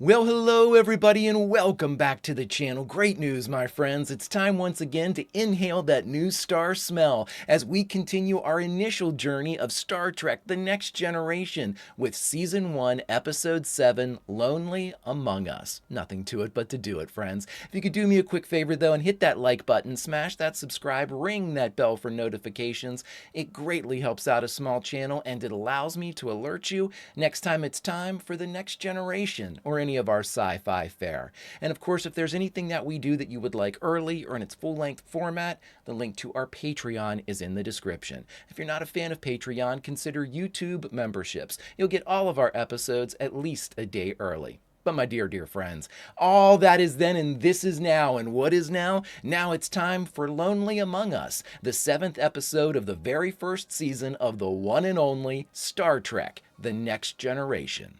Well, hello everybody and welcome back to the channel. Great news, my friends. It's time once again to inhale that new star smell as we continue our initial journey of Star Trek The Next Generation with Season 1, Episode 7, Lonely Among Us. Nothing to it but to do it, friends. If you could do me a quick favor though and hit that like button, smash that subscribe, ring that bell for notifications. It greatly helps out a small channel and it allows me to alert you next time it's time for The Next Generation or any of our sci-fi fare. And of course, if there's anything that we do that you would like early or in its full-length format, the link to our Patreon is in the description. If you're not a fan of Patreon, consider YouTube memberships. You'll get all of our episodes at least a day early. But my dear, dear friends, all that is then and this is now. And what is now? Now it's time for Lonely Among Us, the 7th episode of the very first season of the one and only Star Trek The Next Generation.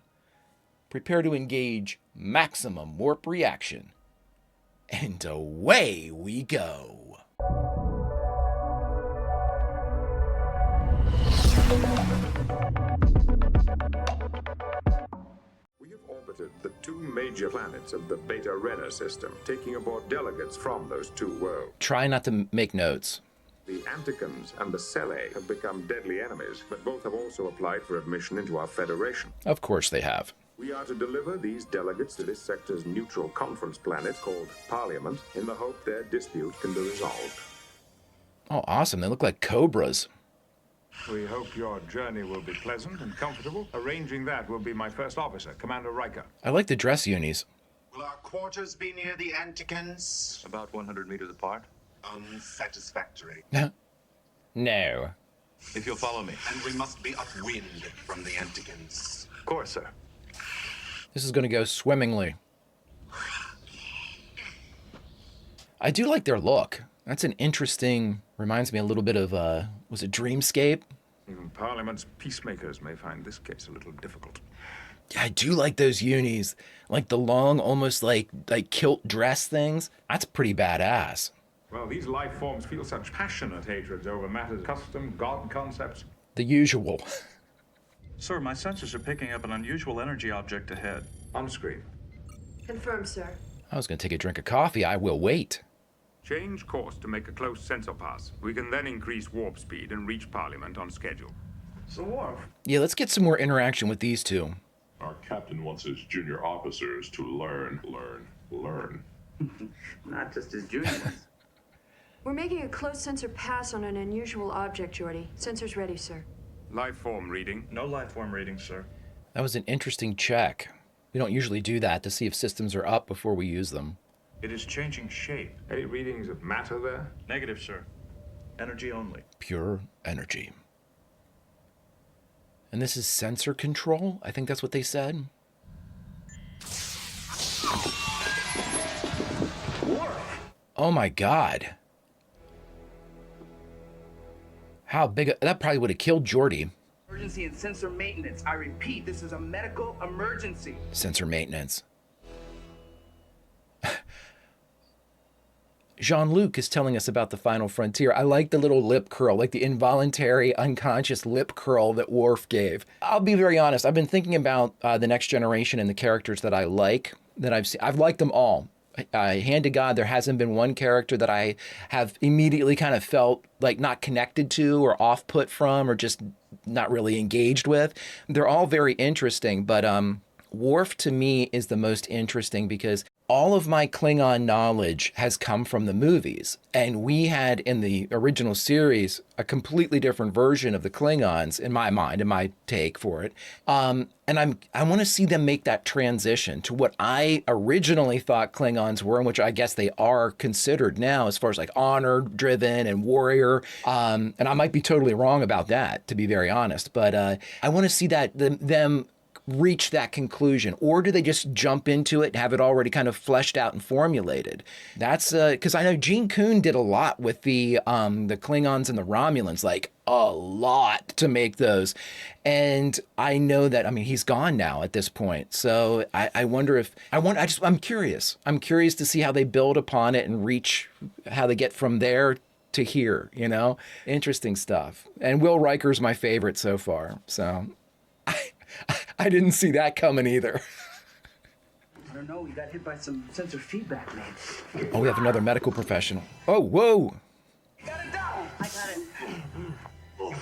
Prepare to engage maximum warp reaction. And away we go. We have orbited the two major planets of the Beta Rena system, taking aboard delegates from those two worlds. Try not to make notes. The Anticans and the Cele have become deadly enemies, but both have also applied for admission into our Federation. Of course they have. We are to deliver these delegates to this sector's neutral conference planet called Parliament in the hope their dispute can be resolved. Oh, awesome. They look like cobras. We hope your journey will be pleasant and comfortable. Arranging that will be my first officer, Commander Riker. I like the dress unis. Will our quarters be near the Anticans? About 100 meters apart. Unsatisfactory. No. If you'll follow me. And we must be upwind from the Anticans. Of course, sir. This is going to go swimmingly. I do like their look. That's an interesting, reminds me a little bit of, was it Dreamscape? Even Parliament's peacemakers may find this case a little difficult. Yeah, I do like those unis. Like the long, almost like kilt dress things. That's pretty badass. Well, these life forms feel such passionate hatreds over matters of custom, god concepts. The usual. Sir, my sensors are picking up an unusual energy object ahead. On screen. Confirmed, sir. I was going to take a drink of coffee. I will wait. Change course to make a close sensor pass. We can then increase warp speed and reach Parliament on schedule. So, Worf. Yeah, let's get some more interaction with these two. Our captain wants his junior officers to learn. Not just his junior ones. We're making a close sensor pass on an unusual object, Geordi. Sensors ready, sir. Life form reading. No life form readings, sir. That was an interesting check. We don't usually do that to see if systems are up before we use them. It is changing shape. Any readings of matter there? Negative, sir. Energy only. Pure energy. And this is sensor control? I think that's what they said. Oh my God. How big? That probably would have killed Geordi. Emergency and sensor maintenance. I repeat, this is a medical emergency. Sensor maintenance. Jean-Luc is telling us about the final frontier. I like the little lip curl, like the involuntary, unconscious lip curl that Worf gave. I'll be very honest. I've been thinking about The Next Generation and the characters that I like, that I've seen. I've liked them all. Hand to God, there hasn't been one character that I have immediately kind of felt like not connected to or off-put from or just not really engaged with. They're all very interesting, but Worf to me is the most interesting because all of my Klingon knowledge has come from the movies. And we had in the original series a completely different version of the Klingons in my mind, in my take for it. And I want to see them make that transition to what I originally thought Klingons were, and which I guess they are considered now as far as like honor driven and warrior. And I might be totally wrong about that, to be very honest. But I want to see that them reach that conclusion, or do they just jump into it and have it already kind of fleshed out and formulated? That's because I know Gene Kuhn did a lot with the Klingons and the Romulans, like a lot to make those. And I know that, I mean, he's gone now at this point. So I wonder if I'm curious. I'm curious to see how they build upon it and reach how they get from there to here, you know? Interesting stuff. And Will Riker's my favorite so far. So I didn't see that coming either. I don't know, we got hit by some sensor feedback, man. Oh, we have another medical professional. Oh, whoa. You got it down! I got it.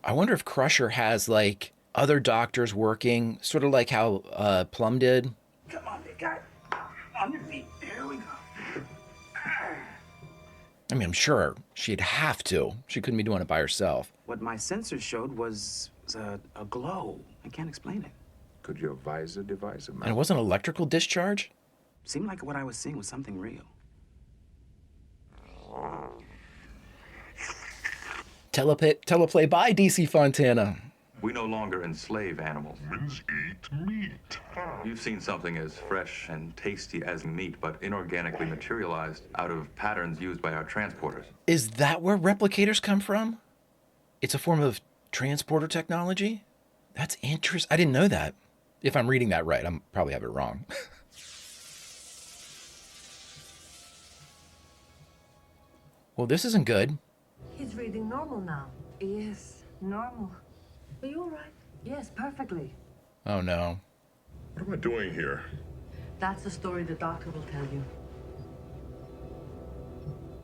I wonder if Crusher has, like, other doctors working, sort of like how Plum did. Come on, big guy. On your feet. Here we go. I mean, I'm sure she'd have to. She couldn't be doing it by herself. What my sensor showed was a glow. I can't explain it. Could your visor device And it wasn't electrical discharge? Seemed like what I was seeing was something real. Teleplay by DC Fontana. We no longer enslave animals. Humans eat meat. You've seen something as fresh and tasty as meat, but inorganically materialized out of patterns used by our transporters. Is that where replicators come from? It's a form of transporter technology? That's interesting. I didn't know that. If I'm reading that right, I'm probably have it wrong. Well, this isn't good. He's reading normal now. Yes, normal. Are you all right? Yes, perfectly. Oh, no. What am I doing here? That's the story the doctor will tell you.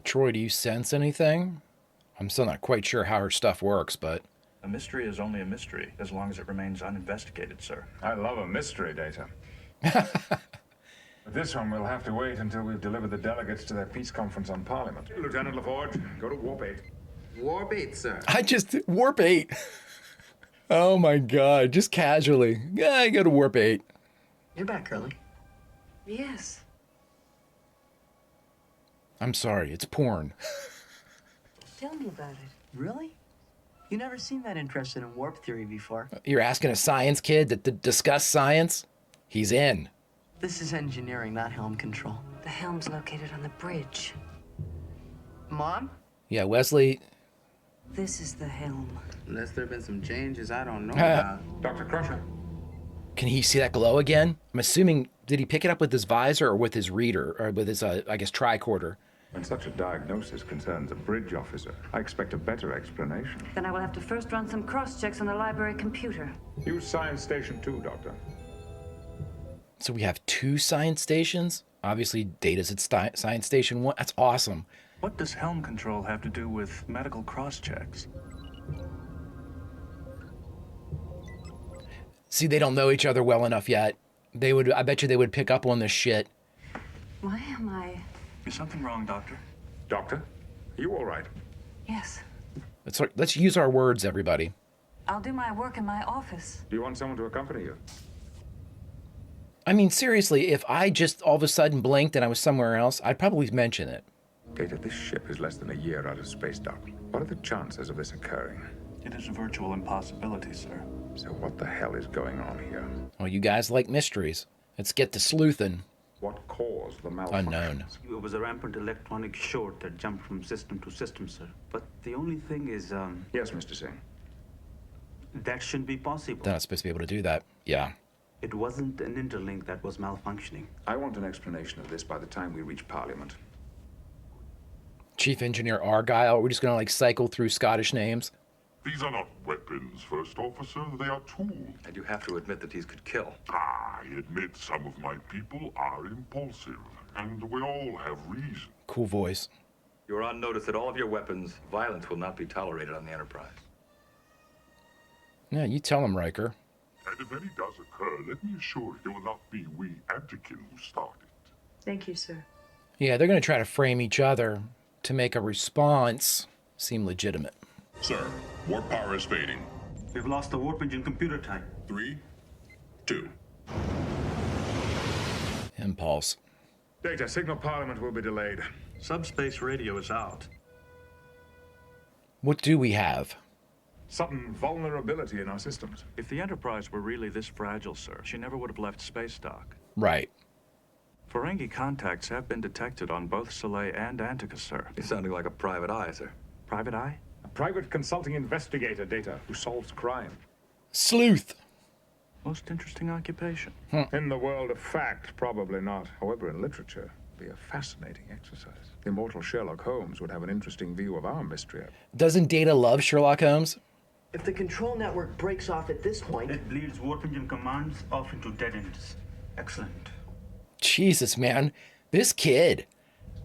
Troy, do you sense anything? I'm still not quite sure how her stuff works, but... A mystery is only a mystery as long as it remains uninvestigated, sir. I love a mystery, Data. But this one we'll have to wait until we've delivered the delegates to their peace conference on Parliament. Lieutenant LaForge, go to Warp 8. Warp 8, sir. Warp 8. Oh my God, just casually. Yeah, I go to Warp 8. You're back, Curly. Yes. I'm sorry, it's porn. Tell me about it. Really? You never seen that interested in warp theory before? You're asking a science kid to discuss science? He's in. This is engineering, not helm control. The helm's located on the bridge. Mom? Yeah, Wesley... This is the helm. Unless there have been some changes I don't know about. Dr. Crusher. Can he see that glow again? I'm assuming, did he pick it up with his visor or with his reader? Or with his, I guess, tricorder? When such a diagnosis concerns a bridge officer, I expect a better explanation. Then I will have to first run some cross-checks on the library computer. Use Science Station 2, Doctor. So we have 2 science stations? Obviously, Data's at Science Station 1. That's awesome. What does helm control have to do with medical cross-checks? See, they don't know each other well enough yet. I bet you they would pick up on this shit. Why am I... Is something wrong, Doctor? Doctor, are you all right? Yes. Let's use our words, everybody. I'll do my work in my office. Do you want someone to accompany you? I mean, seriously, if I just all of a sudden blinked and I was somewhere else, I'd probably mention it. Data, this ship is less than a year out of space dock. What are the chances of this occurring? It is a virtual impossibility, sir. So what the hell is going on here? Oh, you guys like mysteries. Let's get to sleuthing. What caused the malfunction? Unknown. It was a rampant electronic short that jumped from system to system, sir. But the only thing is, Yes, Mr. Singh. that shouldn't be possible. They're not supposed to be able to do that. Yeah. It wasn't an interlink that was malfunctioning. I want an explanation of this by the time we reach Parliament. Chief Engineer Argyle. We're just going to like cycle through Scottish names. These are not weapons, First Officer. They are tools. And you have to admit that these could kill. I admit some of my people are impulsive, and we all have reason. Cool voice. You're on notice that all of your weapons, violence will not be tolerated on the Enterprise. Yeah, you tell him, Riker. And if any does occur, let me assure you, it will not be we Antikin who start it. Thank you, sir. Yeah, they're going to try to frame each other to make a response seem legitimate. Sir, warp power is fading. We've lost the warp engine computer time. 3, 2. Impulse. Data, signal Parliament will be delayed. Subspace radio is out. What do we have? Some vulnerability in our systems. If the Enterprise were really this fragile, sir, she never would have left space dock. Right. Ferengi contacts have been detected on both Soleil and Antica, sir. You're sounding like a private eye, sir. Private eye? A private consulting investigator, Data, who solves crime. Sleuth. Most interesting occupation. In the world of fact, probably not. However, in literature, it'd be a fascinating exercise. The immortal Sherlock Holmes would have an interesting view of our mystery. Doesn't Data love Sherlock Holmes? If the control network breaks off at this point... It bleeds warp engine commands off into dead ends. Excellent. Jesus, man. This kid.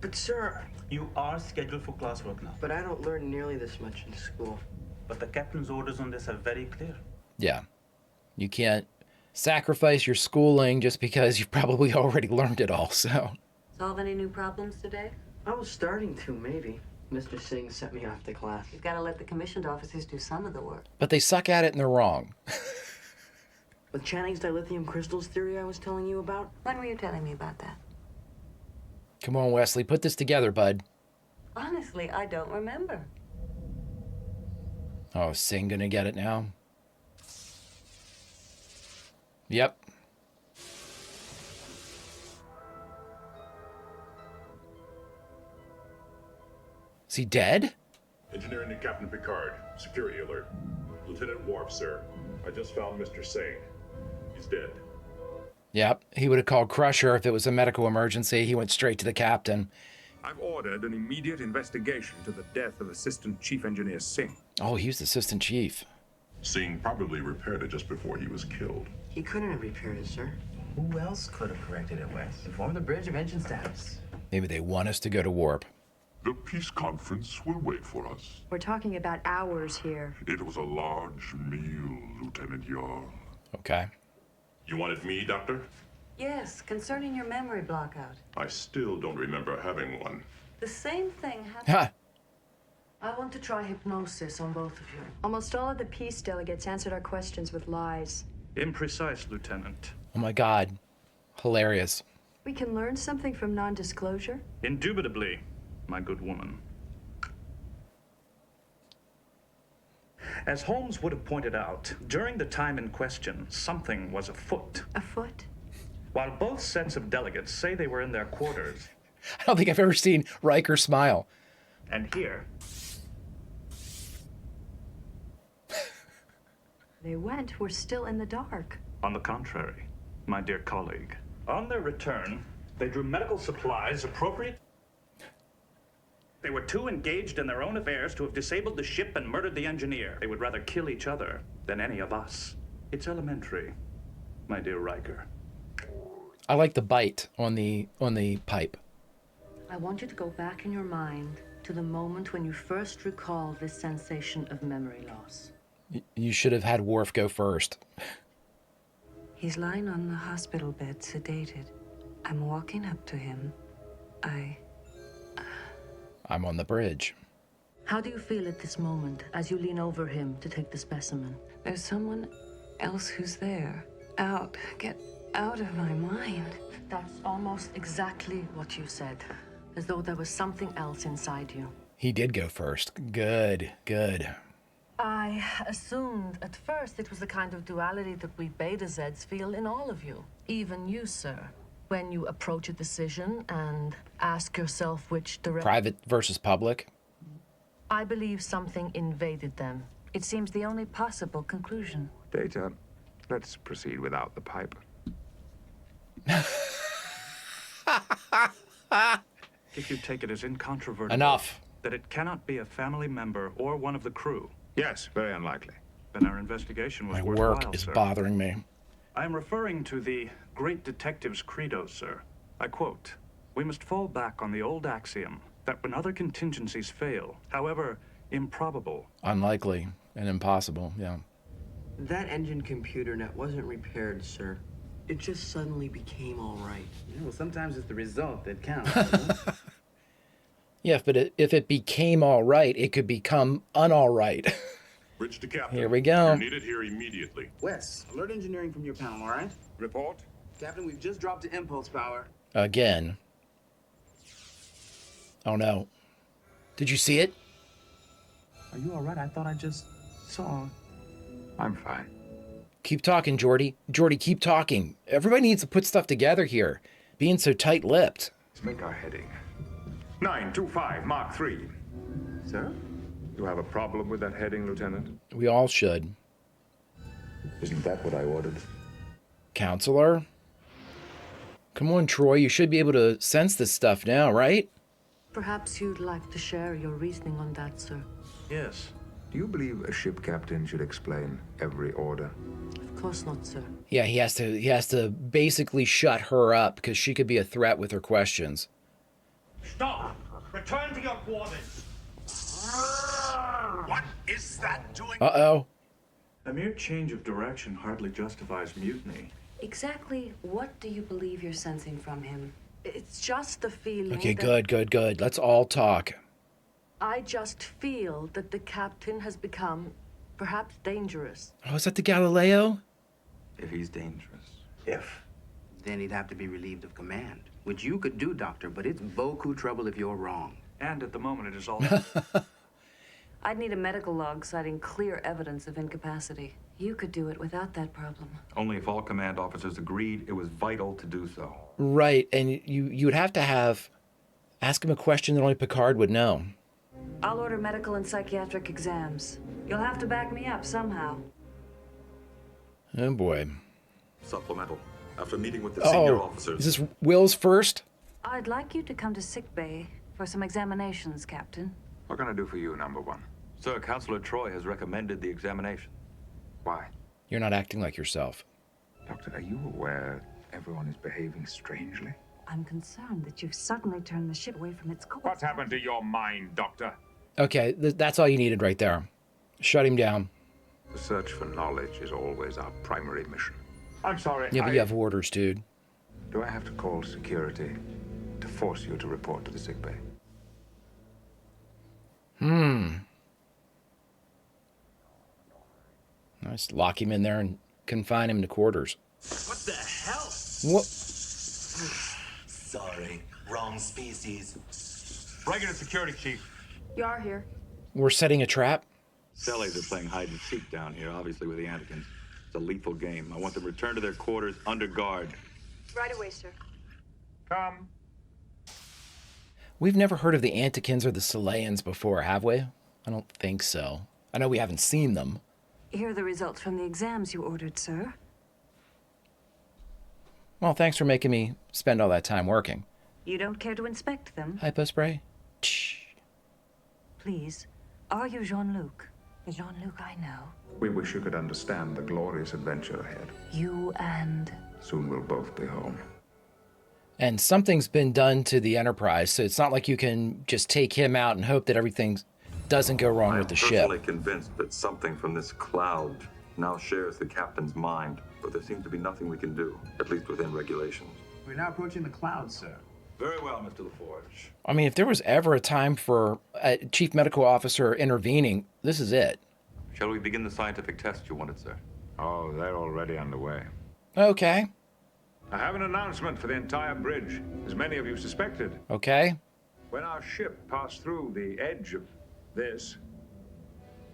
But, sir, You are scheduled for classwork now. but I don't learn nearly this much in school. But the captain's orders on this are very clear. Yeah. You can't sacrifice your schooling just because you've probably already learned it all, so. Solve any new problems today? I was starting to, maybe. Mr. Singh sent me off to class. You've got to let the commissioned officers do some of the work. But they suck at it and they're wrong. With Channing's dilithium crystals theory I was telling you about? When were you telling me about that? Come on, Wesley, put this together, bud. Honestly, I don't remember. Oh, is Singh gonna get it now? Yep. Is he dead? Engineering to Captain Picard. Security alert. Lieutenant Worf, sir. I just found Mr. Singh. He's dead. Yep. He would have called Crusher if it was a medical emergency. He went straight to the captain. I've ordered an immediate investigation to the death of Assistant Chief Engineer Singh. Oh, he was the assistant chief. Singh probably repaired it just before he was killed. He couldn't have repaired it, sir. Who else could have corrected it, Wes? Inform the bridge of engine status. Maybe they want us to go to warp. The peace conference will wait for us. We're talking about hours here. It was a large meal, Lieutenant Jarl. Okay. You wanted me, Doctor? Yes, concerning your memory blockout. I still don't remember having one. The same thing happened. Ha! I want to try hypnosis on both of you. Almost all of the peace delegates answered our questions with lies. Imprecise, Lieutenant. Oh my god. Hilarious. We can learn something from non-disclosure. Indubitably, my good woman. As Holmes would have pointed out, during the time in question, something was afoot. Afoot? While both sets of delegates say they were in their quarters, I don't think I've ever seen Riker smile. and here, They went. We're still in the dark. on the contrary, my dear colleague, on their return, they drew medical supplies appropriate. They were too engaged in their own affairs to have disabled the ship and murdered the engineer. They would rather kill each other than any of us. It's elementary, my dear Riker. I like the bite on the pipe. I want you to go back in your mind to the moment when you first recall this sensation of memory loss. You should have had Worf go first. He's lying on the hospital bed, sedated. I'm walking up to him. I'm on the bridge. How do you feel at this moment as you lean over him to take the specimen? There's someone else who's there. Get out of my mind. That's almost exactly what you said. As though there was something else inside you. He did go first. Good, good. I assumed at first it was the kind of duality that we Beta-Zeds feel in all of you. Even you, sir. When you approach a decision and ask yourself which direction... Private versus public. I believe something invaded them. It seems the only possible conclusion. Data, let's proceed without the pipe. If you take it as incontrovertible Enough. that it cannot be a family member or one of the crew, Yes, very unlikely. then our investigation was My worthwhile, work is sir. bothering me. I am referring to the great detective's credo, sir. I quote, "We must fall back on the old axiom that when other contingencies fail, however improbable..." Unlikely and impossible, yeah. That engine computer net wasn't repaired, sir. It just suddenly became all right. Yeah, well, sometimes it's the result that counts. Yeah, but if it became all right, it could become unall right. Bridge to Captain. Here we go. You're needed here immediately. Wes, alert engineering from your panel, all right? Report? Captain, we've just dropped to impulse power. Again. Oh no. Did you see it? Are you all right? I thought I just saw. I'm fine. Keep talking, Geordi. Geordi, keep talking. Everybody needs to put stuff together here. Being so tight-lipped. Let's make our heading. 925 Mark 3. Sir? You have a problem with that heading, Lieutenant? We all should. Isn't that what I ordered? Counselor? Come on, Troy. You should be able to sense this stuff now, right? Perhaps you'd like to share your reasoning on that, sir. Yes. Do you believe a ship captain should explain every order? Of course not, sir. Yeah, he has to basically shut her up because she could be a threat with her questions. Stop! Return to your quarters! What is that doing? Uh-oh. A mere change of direction hardly justifies mutiny. Exactly what do you believe you're sensing from him? It's just the feeling Okay, that good. Let's all talk. I just feel that the captain has become perhaps dangerous. Oh, is that the Galileo? If he's dangerous. If? Then he'd have to be relieved of command, which you could do, Doctor, but it's beaucoup trouble if you're wrong. And at the moment, it is all... I'd need a medical log citing clear evidence of incapacity. You could do it without that problem. Only if all command officers agreed it was vital to do so. Right, and you would have to ask him a question that only Picard would know. I'll order medical and psychiatric exams. You'll have to back me up somehow. Oh boy. Supplemental. After meeting with the senior officers... Is this Will's first? I'd like you to come to sickbay for some examinations, Captain. What can I do for you, number one? Sir, Counselor Troy has recommended the examination. Why? You're not acting like yourself. Doctor, are you aware everyone is behaving strangely? I'm concerned that you've suddenly turned the ship away from its course. What's happened to your mind, Doctor? Okay, that's all you needed right there. Shut him down. The search for knowledge is always our primary mission. I'm sorry. Yeah, but you have orders, dude. Do I have to call security to force you to report to the sickbay? Nice. Lock him in there and confine him to quarters. What the hell? What? Sorry, wrong species. Regular security, Chief. You are here. We're setting a trap? Cellies are playing hide and seek down here, obviously with the Antikins. It's a lethal game. I want them returned to their quarters under guard. Right away, sir. Come. We've never heard of the Antikins or the Selaeans before, have we? I don't think so. I know we haven't seen them. Here are the results from the exams you ordered, sir. Well, thanks for making me spend all that time working. You don't care to inspect them? Hypo spray? Please, are you Jean-Luc? The Jean-Luc I know. We wish you could understand the glorious adventure ahead. You and... Soon we'll both be home. And something's been done to the Enterprise, so it's not like you can just take him out and hope that everything doesn't go wrong with the ship. I'm personally convinced that something from this cloud now shares the captain's mind, but there seems to be nothing we can do, at least within regulations. We're now approaching the clouds, sir. Very well, Mr. LaForge. I mean, if there was ever a time for a chief medical officer intervening, this is it. Shall we begin the scientific test you wanted, sir? Oh, they're already underway. Okay. I have an announcement for the entire bridge, as many of you suspected. Okay. When our ship passed through the edge of this,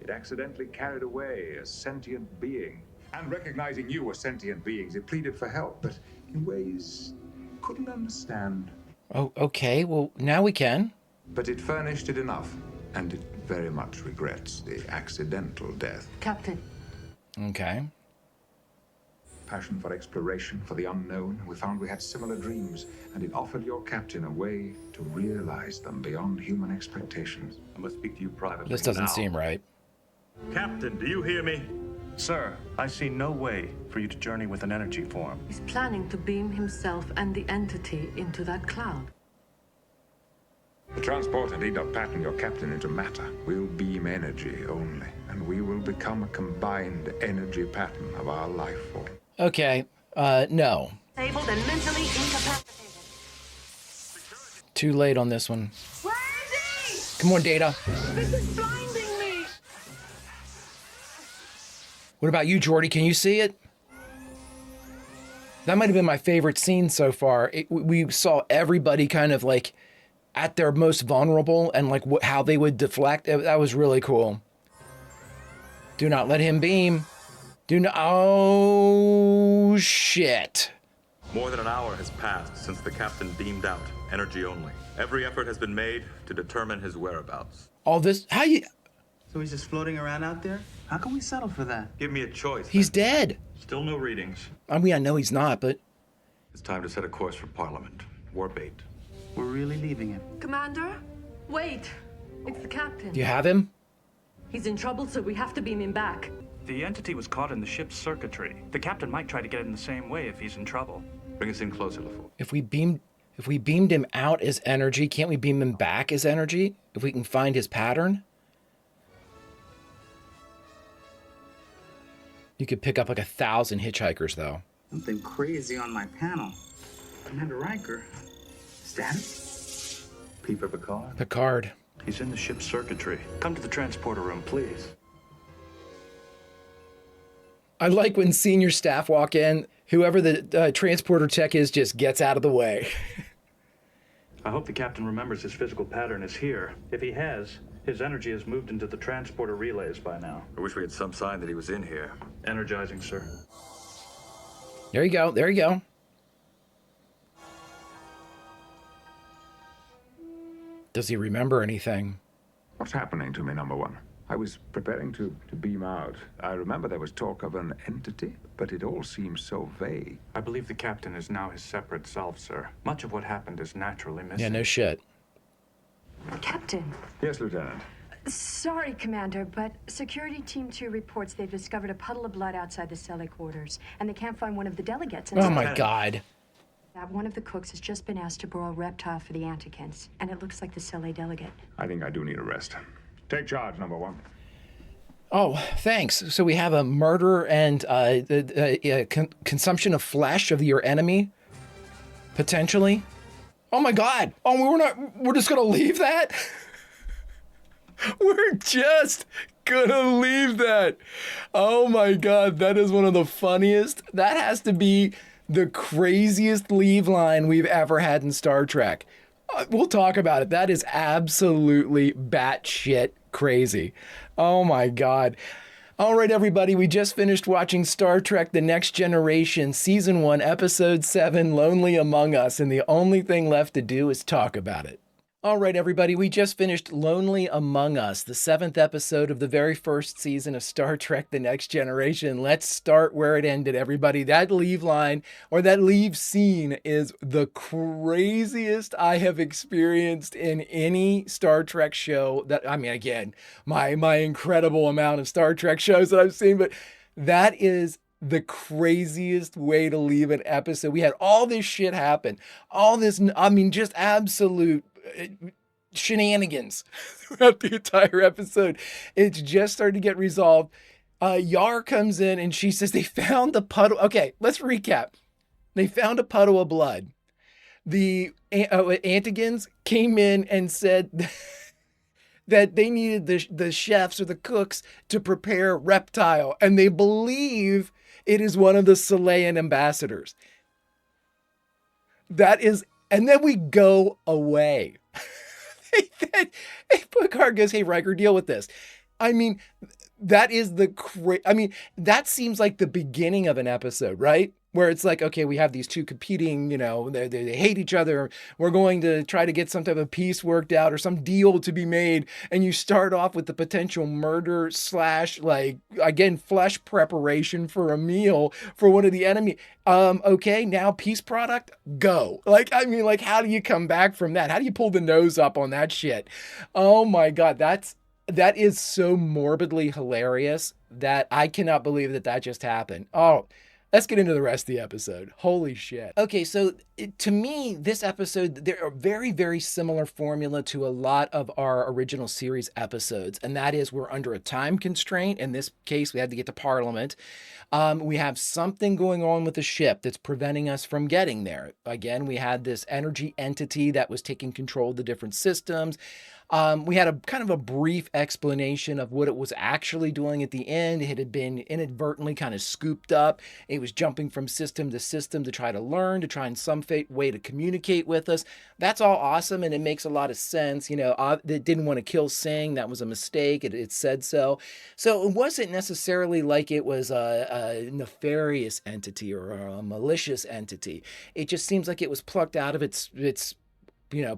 it accidentally carried away a sentient being. And recognizing you as sentient beings, it pleaded for help, but in ways you couldn't understand. Oh, okay. Well, now we can. But it furnished it enough, and it very much regrets the accidental death. Captain. Okay. Passion for exploration, for the unknown. We found we had similar dreams, and it offered your captain a way to realize them beyond human expectations. I must speak to you privately. This doesn't now. seem right. Captain, do you hear me? Sir, I see no way for you to journey with an energy form. He's planning to beam himself and the entity into that cloud. The transporter need not pattern your captain into matter. We'll beam energy only, and we will become a combined energy pattern of our life form. Okay. No. Disabled and mentally incapacitated. Too late on this one. Where is he? Come on, Data. This is blinding me. What about you, Geordi? Can you see it? That might have been my favorite scene so far. We saw everybody kind of like at their most vulnerable and like how they would deflect. That was really cool. Do not let him beam. Do not. Oh, shit. More than an hour has passed since the captain beamed out, energy only. Every effort has been made to determine his whereabouts. All this, how you... So he's just floating around out there? How can we settle for that? Give me a choice. He's dead. Still no readings. I mean, I know he's not, but... It's time to set a course for Parliament. Warp 8. We're really leaving him. Commander? Wait. It's the captain. Do you have him? He's in trouble, so we have to beam him back. The entity was caught in the ship's circuitry. The captain might try to get in the same way if he's in trouble. Bring us in closer, LaForge. If we beamed him out as energy, can't we beam him back as energy? If we can find his pattern? You could pick up like 1,000 hitchhikers, though. Something crazy on my panel. Commander Riker. Status? Peeper Picard? Picard. He's in the ship's circuitry. Come to the transporter room, please. I like when senior staff walk in, whoever the transporter tech is just gets out of the way. I hope the captain remembers his physical pattern is here. If he has, his energy has moved into the transporter relays by now. I wish we had some sign that he was in here. Energizing, sir. There you go. There you go. Does he remember anything? What's happening to me, number one? I was preparing to beam out. I remember there was talk of an entity, but it all seems so vague. I believe the captain is now his separate self, sir. Much of what happened is naturally missing. Yeah, no shit. Captain. Yes, Lieutenant. Sorry, Commander, but Security Team 2 reports they've discovered a puddle of blood outside the Cele quarters, and they can't find one of the delegates. Oh my God. One of the cooks has just been asked to borrow a reptile for the Antikins, and it looks like the Cele delegate. I think I do need a rest. Take charge, number one. Oh, thanks. So we have a murder and consumption of flesh of your enemy, potentially. Oh my God. Oh, we're just going to leave that? We're just going to leave that. Oh my God. That is one of the funniest. That has to be the craziest leave line we've ever had in Star Trek. We'll talk about it. That is absolutely batshit crazy. Oh my God. All right, everybody, we just finished watching Star Trek The Next Generation, Season 1, Episode 7, Lonely Among Us, and the only thing left to do is talk about it. All right, everybody, we just finished Lonely Among Us, the 7th episode of the very first season of Star Trek The Next Generation. Let's start where it ended, everybody. That leave line, or that leave scene, is the craziest I have experienced in any Star Trek show. Again, my incredible amount of Star Trek shows that I've seen, but that is the craziest way to leave an episode. We had all this shit happen. All this, just absolute shenanigans throughout the entire episode. It's just starting to get resolved. Yar comes in and she says they found the puddle. Okay, let's recap. They found a puddle of blood. The Antigons came in and said that they needed the chefs or the cooks to prepare reptile, and they believe it is one of the Selean ambassadors. That is. And then we go away. Picard goes, hey, Riker, deal with this. That is that seems like the beginning of an episode, right? Where it's like, okay, we have these two competing, they hate each other. We're going to try to get some type of peace worked out or some deal to be made. And you start off with the potential murder / flesh preparation for a meal for one of the enemy. Okay, now peace product, go. How do you come back from that? How do you pull the nose up on that shit? Oh my God, that is so morbidly hilarious that I cannot believe that just happened. Oh, let's get into the rest of the episode. Holy shit. Okay, so to me, this episode, they're a very, very similar formula to a lot of our original series episodes. And that is we're under a time constraint. In this case, we had to get to Parliament. We have something going on with the ship that's preventing us from getting there. Again, we had this energy entity that was taking control of the different systems. We had a kind of a brief explanation of what it was actually doing at the end. It had been inadvertently kind of scooped up. It was jumping from system to system to try to learn, to try in some way to communicate with us. That's all awesome, and it makes a lot of sense. It didn't want to kill Singh. That was a mistake. It said so. So it wasn't necessarily like it was a nefarious entity or a malicious entity. It just seems like it was plucked out of its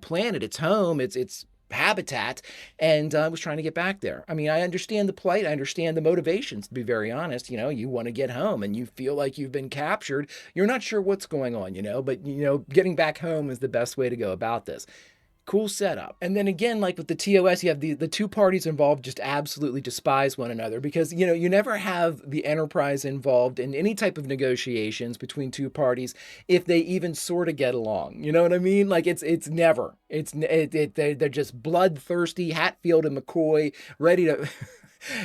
planet, its home, its habitat, and was trying to get back there. I understand the plight. I understand the motivations, to be very honest. You want to get home and you feel like you've been captured. You're not sure what's going on, but getting back home is the best way to go about this. Cool setup. And then again, like with the TOS, you have the two parties involved just absolutely despise one another because, you never have the Enterprise involved in any type of negotiations between two parties if they even sort of get along. You know what I mean? Like it's never. They're just bloodthirsty, Hatfield and McCoy, ready to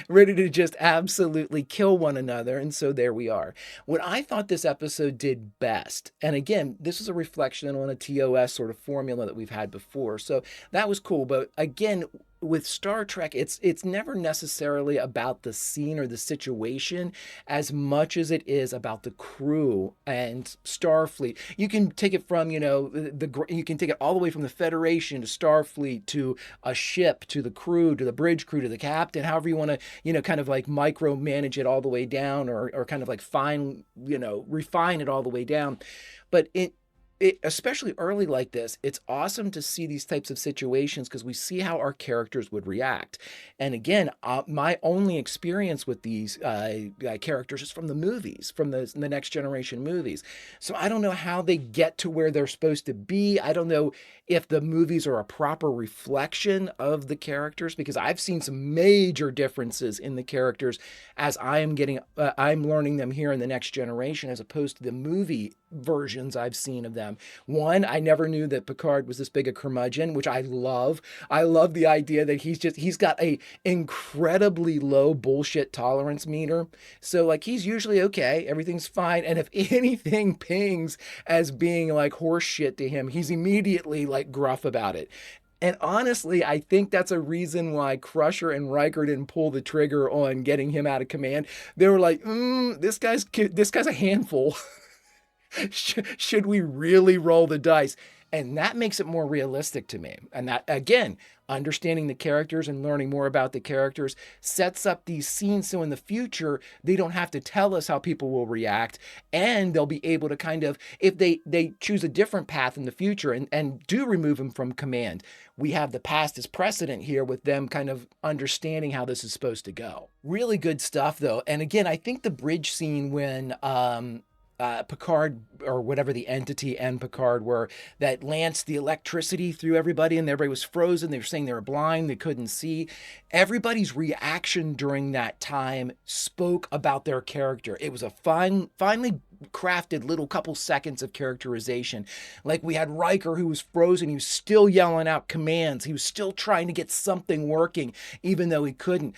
ready to just absolutely kill one another. And so there we are. What I thought this episode did best, and again, this is a reflection on a TOS sort of formula that we've had before. So that was cool. But again, with Star Trek, it's never necessarily about the scene or the situation as much as it is about the crew and Starfleet. You can take it from, you can take it all the way from the Federation to Starfleet to a ship to the crew to the bridge crew to the captain, however you want to, kind of like micromanage it all the way down or kind of like refine it all the way down. But especially early like this, it's awesome to see these types of situations because we see how our characters would react. And again, my only experience with these characters is from the movies, from the Next Generation movies. So I don't know how they get to where they're supposed to be. I don't know if the movies are a proper reflection of the characters because I've seen some major differences in the characters as I'm learning them here in the Next Generation as opposed to the movie versions I've seen of them. One, I never knew that Picard was this big a curmudgeon, which I love. I love the idea that he's got a incredibly low bullshit tolerance meter. So like he's usually okay, everything's fine. And if anything pings as being like horse shit to him, he's immediately like gruff about it. And honestly, I think that's a reason why Crusher and Riker didn't pull the trigger on getting him out of command. They were like, this guy's a handful. Should we really roll the dice? And that makes it more realistic to me. And that, again, understanding the characters and learning more about the characters sets up these scenes so in the future, they don't have to tell us how people will react. And they'll be able to kind of, if they choose a different path in the future and do remove them from command, we have the past as precedent here with them kind of understanding how this is supposed to go. Really good stuff, though. And again, I think the bridge scene when Picard or whatever the entity and Picard were that lanced the electricity through everybody and everybody was frozen. They were saying they were blind. They couldn't see. Everybody's reaction during that time spoke about their character. It was a finely crafted little couple seconds of characterization. Like we had Riker who was frozen. He was still yelling out commands. He was still trying to get something working, even though he couldn't.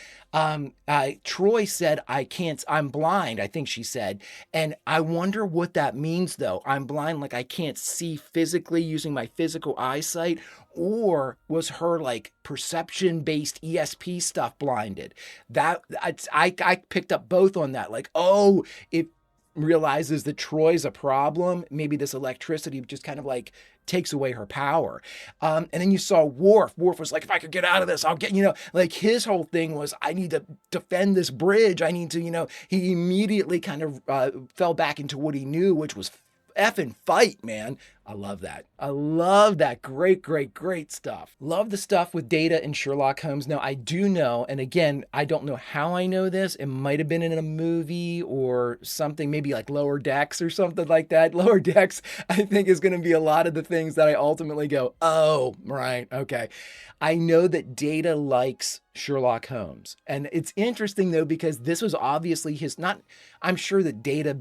Troy said, I'm blind, I think she said. And I wonder what that means though. I'm blind, like I can't see physically using my physical eyesight, or was her like perception-based ESP stuff blinded? I picked up both on that. Like, oh, it realizes that Troy's a problem. Maybe this electricity just kind of like takes away her power. And then you saw Worf. Worf was like, if I could get out of this, I'll get, like his whole thing was, I need to defend this bridge. I need to, he immediately kind of fell back into what he knew, which was effing fight, man. I love that. I love that. Great, great, great stuff. Love the stuff with Data and Sherlock Holmes. Now, I do know, and again, I don't know how I know this. It might have been in a movie or something, maybe like Lower Decks or something like that. Lower Decks, I think, is going to be a lot of the things that I ultimately go, oh, right, okay. I know that Data likes Sherlock Holmes. And it's interesting, though, because this was obviously I'm sure that Data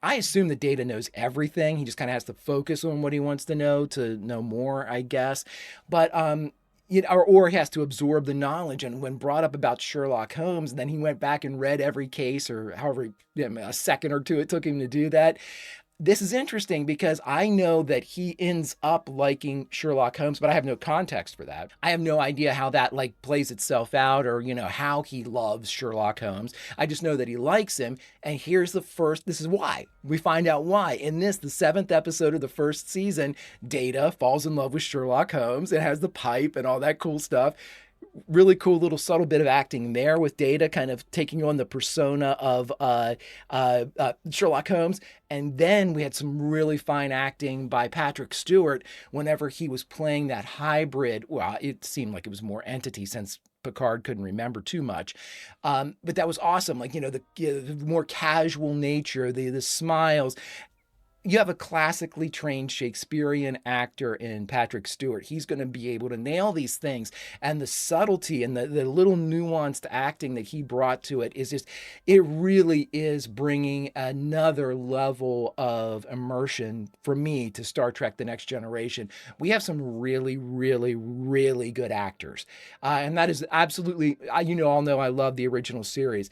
I assume that Data knows everything. He just kind of has to focus on what he wants to know more, I guess. But, or he has to absorb the knowledge. And when brought up about Sherlock Holmes, and then he went back and read every case or however, a second or two it took him to do that. This is interesting because I know that he ends up liking Sherlock Holmes, but I have no context for that. I have no idea how that like plays itself out or, how he loves Sherlock Holmes. I just know that he likes him. And here's this is why. We find out why. In the 7th episode of the first season, Data falls in love with Sherlock Holmes and has the pipe and all that cool stuff. Really cool little subtle bit of acting there with Data kind of taking on the persona of Sherlock Holmes. And then we had some really fine acting by Patrick Stewart whenever he was playing that hybrid. Well, it seemed like it was more entity since Picard couldn't remember too much. But that was awesome. Like, the more casual nature, the smiles. You have a classically trained Shakespearean actor in Patrick Stewart. He's going to be able to nail these things. And the subtlety and the little nuanced acting that he brought to it is just, it really is bringing another level of immersion for me to Star Trek The Next Generation. We have some really, really, really good actors. And that is absolutely, you all know I love the original series.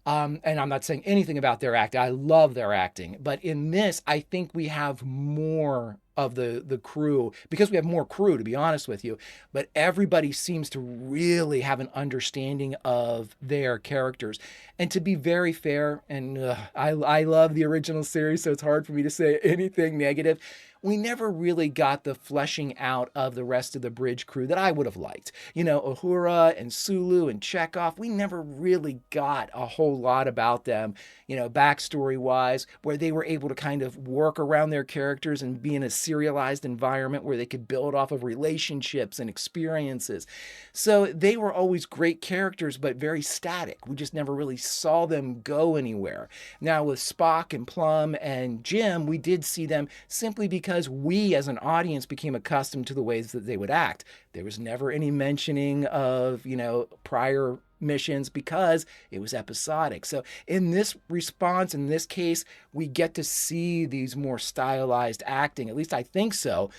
And I'm not saying anything about their acting. I love their acting. But in this, I think we have more of the crew, because we have more crew, to be honest with you. But everybody seems to really have an understanding of their characters. And to be very fair, and I love the original series, so it's hard for me to say anything negative. We never really got the fleshing out of the rest of the bridge crew that I would have liked. You know, Uhura and Sulu and Chekhov, we never really got a whole lot about them, you know, backstory wise, where they were able to kind of work around their characters and be in a serialized environment where they could build off of relationships and experiences. So they were always great characters, but very static. We just never really saw them go anywhere. Now with Spock and Plum and Jim, we did see them simply because we as an audience became accustomed to the ways that they would act. There was never any mentioning of, you know, prior missions because it was episodic. So in this response, in this case, we get to see these more stylized acting, at least I think so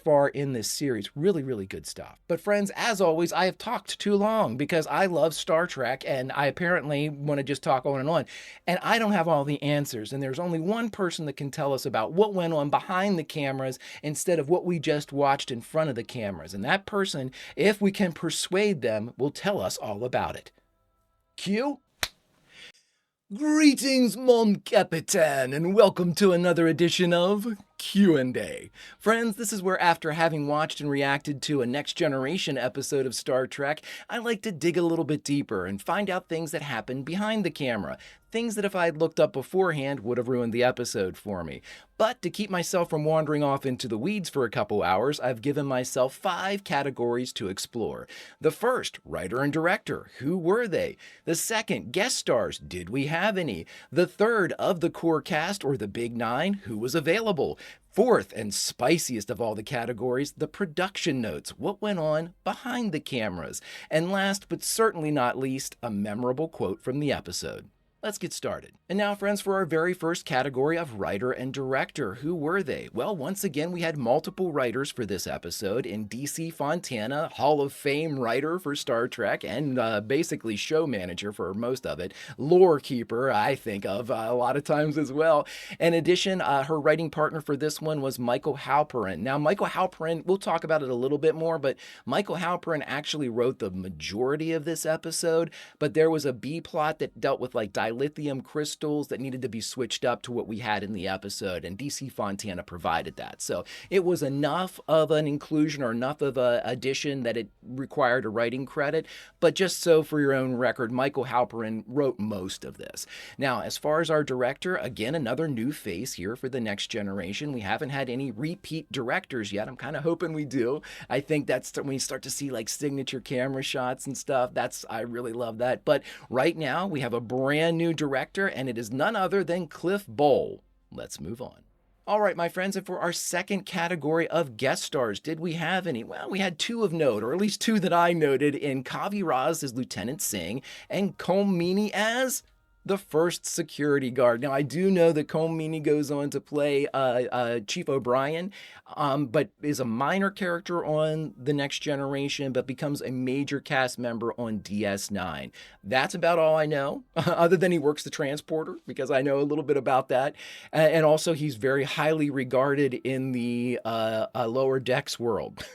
far in this series. Really, really good stuff. But friends, as always, I have talked too long because I love Star Trek and I apparently want to just talk on. And I don't have all the answers. And there's only one person that can tell us about what went on behind the cameras instead of what we just watched in front of the cameras. And that person, if we can persuade them, will tell us all about it. Q? Greetings, mon capitaine, and welcome to another edition of Q&A. Friends, this is where after having watched and reacted to a Next Generation episode of Star Trek, I like to dig a little bit deeper and find out things that happen behind the camera. Things that if I had looked up beforehand would have ruined the episode for me. But to keep myself from wandering off into the weeds for a couple hours, I've given myself 5 categories to explore. The first, writer and director. Who were they? The second, guest stars. Did we have any? The third, of the core cast or the big 9, who was available? Fourth, and spiciest of all the categories, the production notes. What went on behind the cameras? And last but certainly not least, a memorable quote from the episode. Let's get started. And now, friends, for our very first category of writer and director. Who were they? Well, once again, we had multiple writers for this episode in DC Fontana, Hall of Fame writer for Star Trek, and basically show manager for most of it. Lore keeper, I think of a lot of times as well. In addition, her writing partner for this one was Michael Halperin. Now, Michael Halperin, we'll talk about it a little bit more, but Michael Halperin actually wrote the majority of this episode, but there was a B plot that dealt with like lithium crystals that needed to be switched up to what we had in the episode, and DC Fontana provided that. So it was enough of an inclusion or enough of an addition that it required a writing credit, but just so for your own record, Michael Halperin wrote most of this. Now, as far as our director, again, another new face here for the Next Generation. We haven't had any repeat directors yet. I'm kind of hoping we do. I think that's when you start to see like signature camera shots and stuff. I really love that. But right now, we have a brand new director, and it is none other than Cliff Bole. Let's move on. All right, my friends, and for our second category of guest stars, did we have any? Well, we had 2 of note, or at least 2 that I noted, in Kavi Raz as Lieutenant Singh and Colm Meaney as the first security guard. Now, I do know that Colm Meaney goes on to play Chief O'Brien, but is a minor character on The Next Generation, but becomes a major cast member on DS9. That's about all I know, other than he works the transporter, because I know a little bit about that. And also, he's very highly regarded in the lower decks world.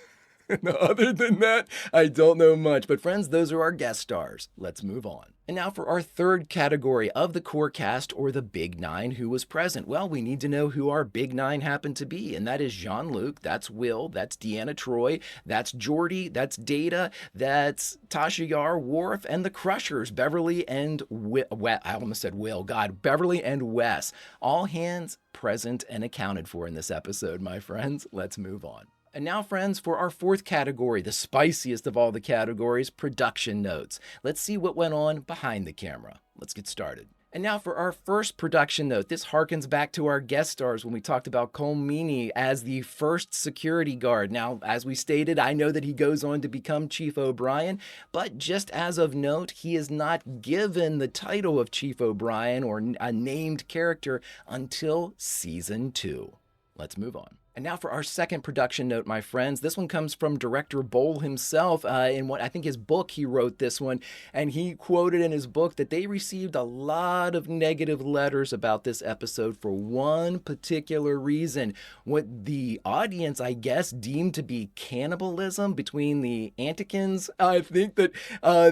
Other than that, I don't know much. But friends, those are our guest stars. Let's move on. And now for our third category of the core cast, or the Big 9, who was present. Well, we need to know who our Big 9 happened to be, and that is Jean-Luc, that's Will, that's Deanna Troi, that's Geordi, that's Data, that's Tasha Yar, Worf, and the Crushers, Beverly and I almost said Will, God, Beverly and Wes. All hands present and accounted for in this episode, my friends. Let's move on. And now, friends, for our fourth category, the spiciest of all the categories, production notes. Let's see what went on behind the camera. Let's get started. And now for our first production note. This harkens back to our guest stars when we talked about Colm Meaney as the first security guard. Now, as we stated, I know that he goes on to become Chief O'Brien, but just as of note, he is not given the title of Chief O'Brien or a named character until season 2. Let's move on. And now for our second production note, my friends. This one comes from director Boll himself. In what I think his book, he wrote this one, and he quoted in his book that they received a lot of negative letters about this episode for one particular reason. What the audience, I guess, deemed to be cannibalism between the Antikins. I think that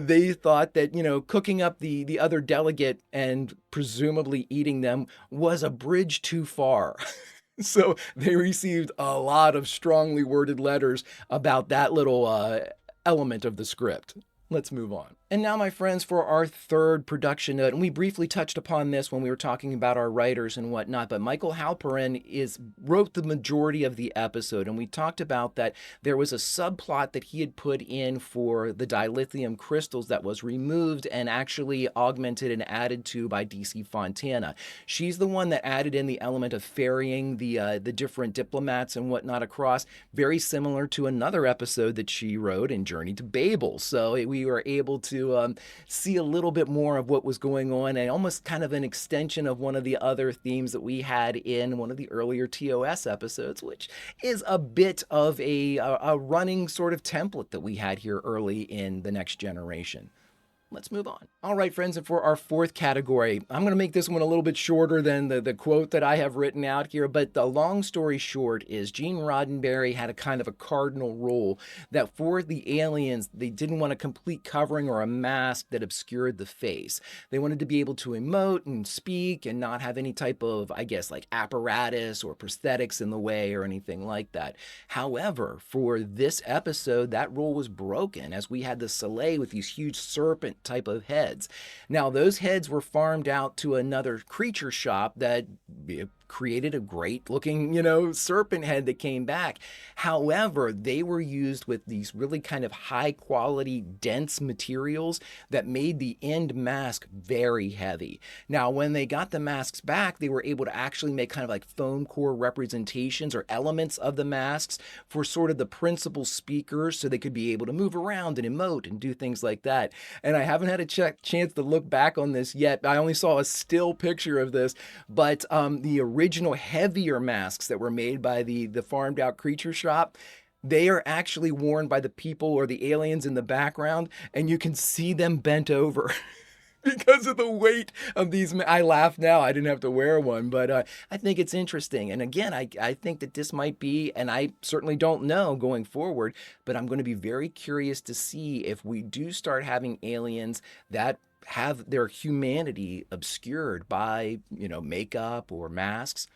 they thought that, cooking up the other delegate and presumably eating them was a bridge too far. So they received a lot of strongly worded letters about that little element of the script. Let's move on. And now, my friends, for our third production note, and we briefly touched upon this when we were talking about our writers and whatnot, but Michael Halperin wrote the majority of the episode, and we talked about that there was a subplot that he had put in for the dilithium crystals that was removed and actually augmented and added to by DC Fontana. She's the one that added in the element of ferrying the different diplomats and whatnot across, very similar to another episode that she wrote in Journey to Babel. So we were able to see a little bit more of what was going on, and almost kind of an extension of one of the other themes that we had in one of the earlier TOS episodes, which is a bit of a running sort of template that we had here early in The Next Generation. Let's move on. All right, friends, and for our fourth category, I'm going to make this one a little bit shorter than the quote that I have written out here, but the long story short is Gene Roddenberry had a kind of a cardinal rule that for the aliens, they didn't want a complete covering or a mask that obscured the face. They wanted to be able to emote and speak and not have any type of, I guess, like apparatus or prosthetics in the way or anything like that. However, for this episode, that rule was broken as we had the Soleil with these huge serpent type of heads. Now, those heads were farmed out to another creature shop that created a great looking, serpent head that came back. However, they were used with these really kind of high quality, dense materials that made the end mask very heavy. Now, when they got the masks back, they were able to actually make kind of like foam core representations or elements of the masks for sort of the principal speakers so they could be able to move around and emote and do things like that. And I haven't had a chance to look back on this yet. I only saw a still picture of this, but the original heavier masks that were made by the farmed out creature shop, they are actually worn by the people or the aliens in the background, and you can see them bent over because of the weight of these. I laugh now, I didn't have to wear one, but I think it's interesting. And again, I think that this might be, and I certainly don't know going forward, but I'm going to be very curious to see if we do start having aliens that have their humanity obscured by, makeup or masks.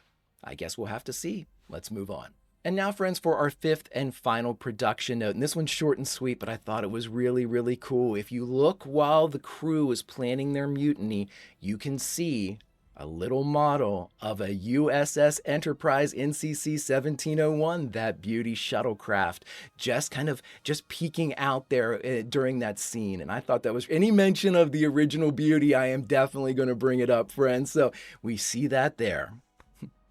I guess we'll have to see. Let's move on. And now, friends, for our fifth and final production note. And this one's short and sweet, but I thought it was really, really cool. If you look while the crew is planning their mutiny, you can see a little model of a USS Enterprise NCC 1701, that beauty shuttlecraft, just peeking out there during that scene. And I thought that was any mention of the original beauty, I am definitely going to bring it up, friends. So we see that there.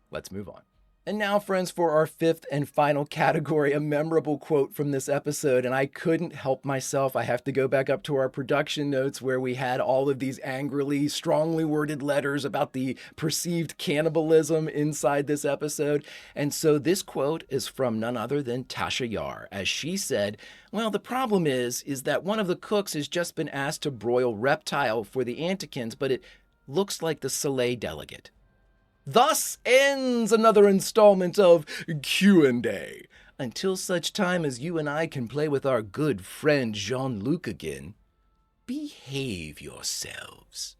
Let's move on. And now, friends, for our fifth and final category, a memorable quote from this episode, and I couldn't help myself. I have to go back up to our production notes where we had all of these angrily, strongly worded letters about the perceived cannibalism inside this episode. And so this quote is from none other than Tasha Yar, as she said, "Well, the problem is that one of the cooks has just been asked to broil reptile for the Antikins, but it looks like the Soleil delegate." Thus ends another installment of Q&A. Until such time as you and I can play with our good friend Jean-Luc again, behave yourselves.